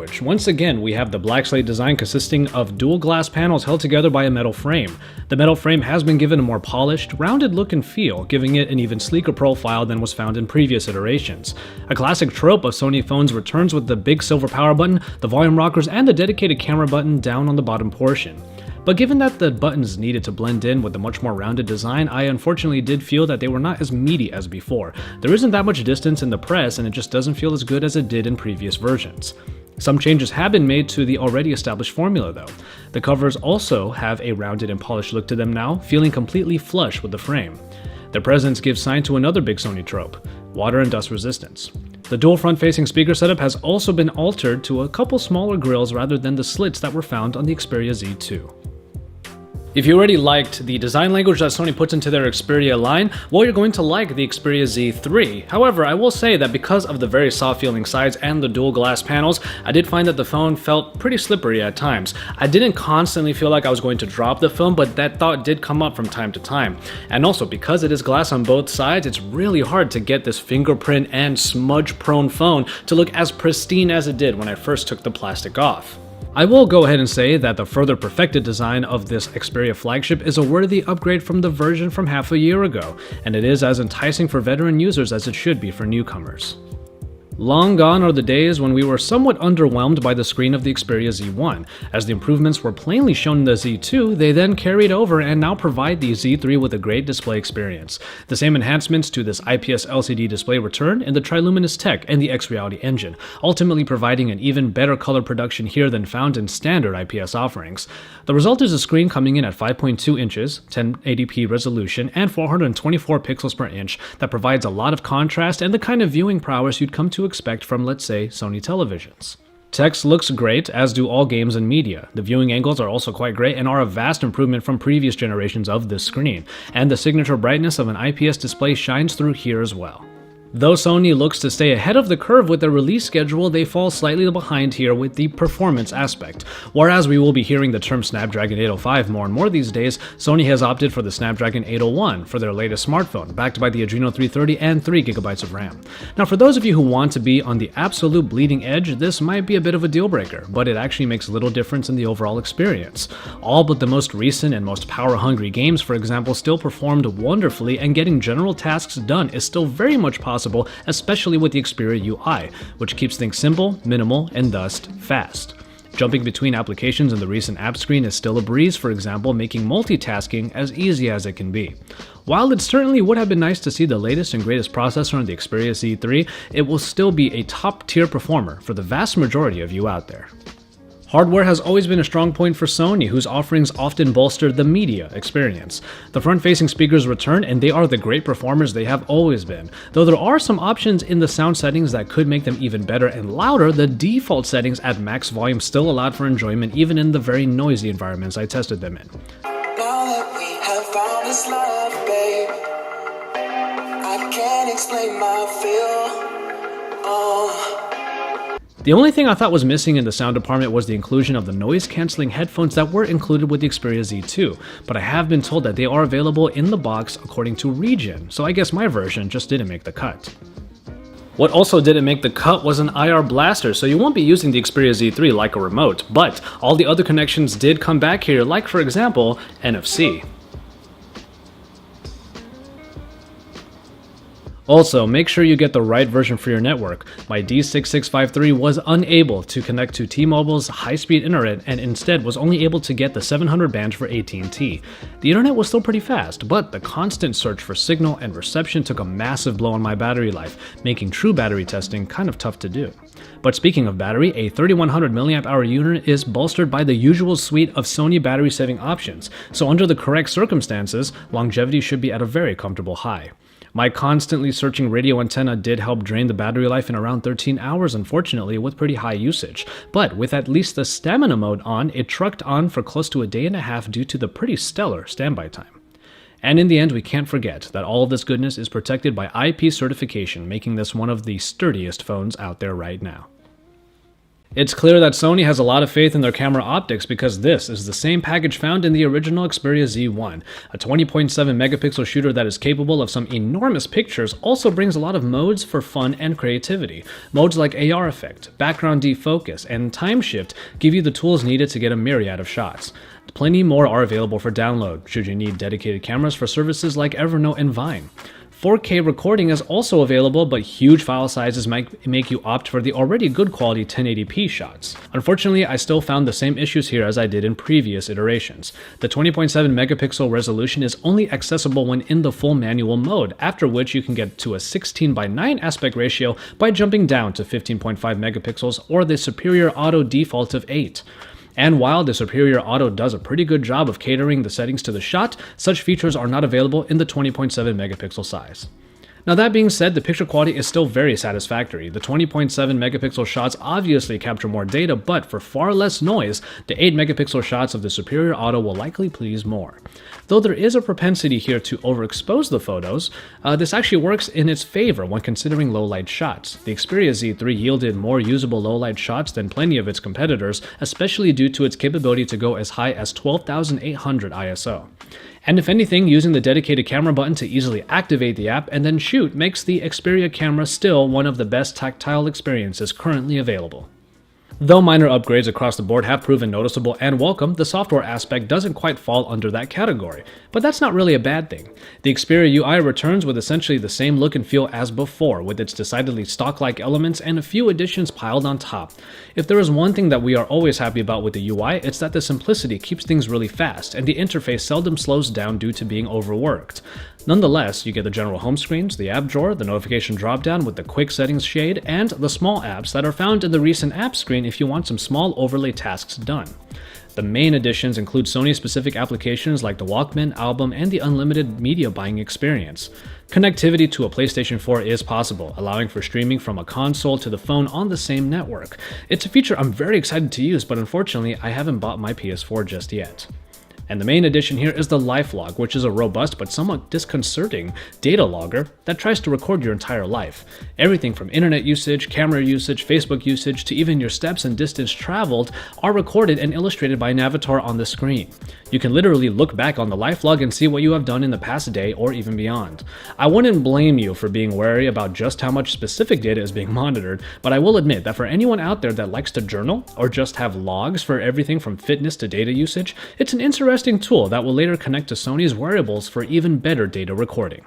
language. Once again, we have the black slate design consisting of dual glass panels held together by a metal frame. The metal frame has been given a more polished, rounded look and feel, giving it an even sleeker profile than was found in previous iterations. A classic trope of Sony phones returns with the big silver power button, the volume rockers, and the dedicated camera button down on the bottom portion. But given that the buttons needed to blend in with the much more rounded design, I unfortunately did feel that they were not as meaty as before. There isn't that much distance in the press, and it just doesn't feel as good as it did in previous versions. Some changes have been made to the already established formula though. The covers also have a rounded and polished look to them now, feeling completely flush with the frame. Their presence gives sign to another big Sony trope: water and dust resistance. The dual front-facing speaker setup has also been altered to a couple smaller grills rather than the slits that were found on the Xperia Z2. If you already liked the design language that Sony puts into their Xperia line, well, you're going to like the Xperia Z3. However, I will say that because of the very soft feeling sides and the dual glass panels, I did find that the phone felt pretty slippery at times. I didn't constantly feel like I was going to drop the phone, but that thought did come up from time to time. And also, because it is glass on both sides, it's really hard to get this fingerprint and smudge-prone phone to look as pristine as it did when I first took the plastic off. I will go ahead and say that the further perfected design of this Xperia flagship is a worthy upgrade from the version from half a year ago, and it is as enticing for veteran users as it should be for newcomers. Long gone are the days when we were somewhat underwhelmed by the screen of the Xperia Z1. As the improvements were plainly shown in the Z2, they then carried over and now provide the Z3 with a great display experience. The same enhancements to this IPS LCD display return in the Triluminous Tech and the X-Reality engine, ultimately providing an even better color production here than found in standard IPS offerings. The result is a screen coming in at 5.2 inches, 1080p resolution, and 424 pixels per inch that provides a lot of contrast and the kind of viewing prowess you'd come to expect from, let's say, Sony televisions. Text looks great, as do all games and media. The viewing angles are also quite great and are a vast improvement from previous generations of this screen, and the signature brightness of an IPS display shines through here as well. Though Sony looks to stay ahead of the curve with their release schedule, they fall slightly behind here with the performance aspect. Whereas we will be hearing the term Snapdragon 805 more and more these days, Sony has opted for the Snapdragon 801 for their latest smartphone, backed by the Adreno 330 and 3GB of RAM. Now, for those of you who want to be on the absolute bleeding edge, this might be a bit of a deal breaker, but it actually makes little difference in the overall experience. All but the most recent and most power-hungry games, for example, still performed wonderfully, and getting general tasks done is still very much possible, especially with the Xperia UI, which keeps things simple, minimal, and thus fast. Jumping between applications in the recent app screen is still a breeze, for example, making multitasking as easy as it can be. While it certainly would have been nice to see the latest and greatest processor on the Xperia Z3, it will still be a top-tier performer for the vast majority of you out there. Hardware has always been a strong point for Sony, whose offerings often bolster the media experience. The front-facing speakers return, and they are the great performers they have always been. Though there are some options in the sound settings that could make them even better and louder, the default settings at max volume still allowed for enjoyment even in the very noisy environments I tested them in. Now that we have found this love, babe, I can't explain my feel. The only thing I thought was missing in the sound department was the inclusion of the noise-canceling headphones that were included with the Xperia Z2, but I have been told that they are available in the box according to region, so I guess my version just didn't make the cut. What also didn't make the cut was an IR blaster, so you won't be using the Xperia Z3 like a remote, but all the other connections did come back here, like for example, NFC. Also, make sure you get the right version for your network. My D6653 was unable to connect to T-Mobile's high-speed internet and instead was only able to get the 700 band for AT&T. The internet was still pretty fast, but the constant search for signal and reception took a massive blow on my battery life, making true battery testing kind of tough to do. But speaking of battery, a 3100 mAh unit is bolstered by the usual suite of Sony battery-saving options, so under the correct circumstances, longevity should be at a very comfortable high. My constantly searching radio antenna did help drain the battery life in around 13 hours, unfortunately, with pretty high usage. But with at least the stamina mode on, it trucked on for close to a day and a half due to the pretty stellar standby time. And in the end, we can't forget that all of this goodness is protected by IP certification, making this one of the sturdiest phones out there right now. It's clear that Sony has a lot of faith in their camera optics because this is the same package found in the original Xperia Z1. A 20.7 megapixel shooter that is capable of some enormous pictures also brings a lot of modes for fun and creativity. Modes like AR effect, background defocus, and time shift give you the tools needed to get a myriad of shots. Plenty more are available for download, should you need dedicated cameras for services like Evernote and Vine. 4K recording is also available, but huge file sizes might make you opt for the already good quality 1080p shots. Unfortunately, I still found the same issues here as I did in previous iterations. The 20.7 megapixel resolution is only accessible when in the full manual mode, after which you can get to a 16:9 aspect ratio by jumping down to 15.5 megapixels or the superior auto default of 8. And while the Superior Auto does a pretty good job of catering the settings to the shot, such features are not available in the 20.7 megapixel size. Now that being said, the picture quality is still very satisfactory. The 20.7 megapixel shots obviously capture more data, but for far less noise, the 8 megapixel shots of the Superior Auto will likely please more. Though there is a propensity here to overexpose the photos, this actually works in its favor when considering low-light shots. The Xperia Z3 yielded more usable low-light shots than plenty of its competitors, especially due to its capability to go as high as 12,800 ISO. And if anything, using the dedicated camera button to easily activate the app and then shoot makes the Xperia camera still one of the best tactile experiences currently available. Though minor upgrades across the board have proven noticeable and welcome, the software aspect doesn't quite fall under that category. But that's not really a bad thing. The Xperia UI returns with essentially the same look and feel as before, with its decidedly stock-like elements and a few additions piled on top. If there is one thing that we are always happy about with the UI, it's that the simplicity keeps things really fast, and the interface seldom slows down due to being overworked. Nonetheless, you get the general home screens, the app drawer, the notification dropdown with the quick settings shade, and the small apps that are found in the recent app screen if you want some small overlay tasks done. The main additions include Sony-specific applications like the Walkman, album, and the unlimited media buying experience. Connectivity to a PlayStation 4 is possible, allowing for streaming from a console to the phone on the same network. It's a feature I'm very excited to use, but unfortunately, I haven't bought my PS4 just yet. And the main addition here is the LifeLog, which is a robust but somewhat disconcerting data logger that tries to record your entire life. Everything from internet usage, camera usage, Facebook usage, to even your steps and distance traveled are recorded and illustrated by an avatar on the screen. You can literally look back on the LifeLog and see what you have done in the past day or even beyond. I wouldn't blame you for being wary about just how much specific data is being monitored, but I will admit that for anyone out there that likes to journal or just have logs for everything from fitness to data usage, it's an interesting tool that will later connect to Sony's wearables for even better data recording.